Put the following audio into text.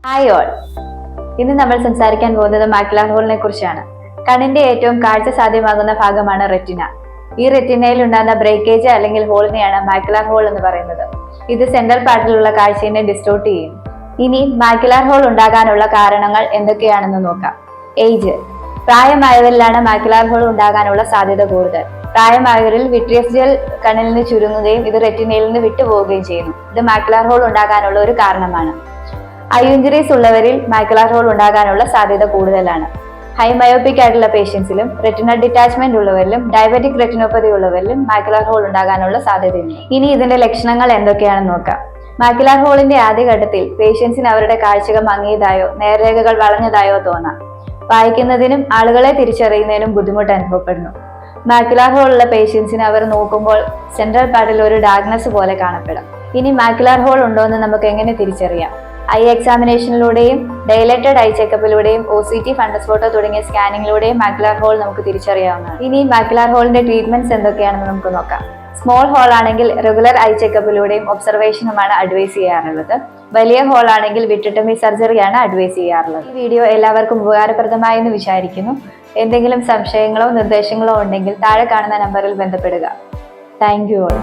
Hi all. ഇന്ന് നമ്മൾ സംസാരിക്കാൻ പോകുന്നത് മാക്യുലർ ഹോളിനെ കുറിച്ചാണ്. കണ്ണിന്റെ ഏറ്റവും കാഴ്ച സാധ്യമാകുന്ന ഭാഗമാണ് റെറ്റിന. ഈ റെറ്റിനയിൽ ഉണ്ടാകുന്ന ബ്രേക്കേജ് അല്ലെങ്കിൽ ഹോളിനെയാണ് മാക്യുലർ ഹോൾ എന്ന് പറയുന്നത്. ഇത് സെൻട്രൽ പാർട്ടിലുള്ള കാഴ്ചയെ ഡിസ്റ്റോർട്ട് ചെയ്യും. ഇനി മാക്യുലർ ഹോൾ ഉണ്ടാകാനുള്ള കാരണങ്ങൾ എന്തൊക്കെയാണെന്ന് നോക്കാം. ഏജ്. പ്രായമായവരിലാണ് മാക്യുലർ ഹോൾ ഉണ്ടാകാനുള്ള സാധ്യത കൂടുതൽ. പ്രായമായവരിൽ വിട്രിയസ് ജെൽ കണ്ണിൽ നിന്ന് ചുരുങ്ങുകയും ഇത് റെറ്റിനയിൽ നിന്ന് വിട്ടുപോവുകയും ചെയ്യുന്നു. ഇത് മാക്യുലർ ഹോൾ ഉണ്ടാകാനുള്ള ഒരു കാരണമാണ്. ഐ ഇഞ്ചുറീസ് ഉള്ളവരിൽ മാക്യുലർ ഹോൾ ഉണ്ടാകാനുള്ള സാധ്യത കൂടുതലാണ്. ഹൈ മയോപിക് ആയിട്ടുള്ള പേഷ്യൻസിലും റെറ്റിനൽ ഡിറ്റാച്ച്മെന്റ് ഉള്ളവരിലും ഡയബറ്റിക് റെറ്റിനോപ്പതി ഉള്ളവരിലും മാക്യുലർ ഹോൾ ഉണ്ടാകാനുള്ള സാധ്യതയുണ്ട്. ഇനി ഇതിന്റെ ലക്ഷണങ്ങൾ എന്തൊക്കെയാണെന്ന് നോക്കാം. മാക്യുലർ ഹോളിന്റെ ആദ്യഘട്ടത്തിൽ പേഷ്യൻസിന് അവരുടെ കാഴ്ചകൾ മങ്ങിയതായോ നേർരേഖകൾ വളഞ്ഞതായോ തോന്നാം. വായിക്കുന്നതിനും ആളുകളെ തിരിച്ചറിയുന്നതിനും ബുദ്ധിമുട്ട് അനുഭവപ്പെടുന്നു. മാക്യുലർ ഹോൾ ഉള്ള പേഷ്യൻസിന് അവർ നോക്കുമ്പോൾ സെൻട്രൽ പാർട്ടിൽ ഒരു ഡാർക്ക്നെസ് പോലെ കാണപ്പെടാം. ഇനി മാക്യുലർ ഹോൾ ഉണ്ടോ എന്ന് നമുക്ക് എങ്ങനെ തിരിച്ചറിയാം? ഐ എക്സാമിനേഷനിലൂടെയും ഡയലേറ്റഡ് ഐ ചെക്കപ്പിലൂടെയും OCT ഫണ്ടസ് ഫോട്ടോ തുടങ്ങിയ സ്കാനിങ്ങിലൂടെയും മാക്യുലർ ഹോൾ നമുക്ക് തിരിച്ചറിയാവുന്നതാണ്. ഇനി മാക്യുലർ ഹോളിന്റെ ട്രീറ്റ്മെന്റ്സ് എന്തൊക്കെയാണെന്ന് നമുക്ക് നോക്കാം. സ്മോൾ ഹോൾ ആണെങ്കിൽ റെഗുലർ ഐ ചെക്കപ്പിലൂടെയും ഒബ്സർവേഷനുമാണ് അഡ്വൈസ് ചെയ്യാറുള്ളത്. വലിയ ഹോൾ ആണെങ്കിൽ വിട്രിക്ടമി സർജറിയാണ് അഡ്വൈസ് ചെയ്യാറുള്ളത്. ഈ വീഡിയോ എല്ലാവർക്കും ഉപകാരപ്രദമായി എന്ന് വിചാരിക്കുന്നു. എന്തെങ്കിലും സംശയങ്ങളോ നിർദ്ദേശങ്ങളോ ഉണ്ടെങ്കിൽ താഴെ കാണുന്ന നമ്പറിൽ ബന്ധപ്പെടുക. Thank you all.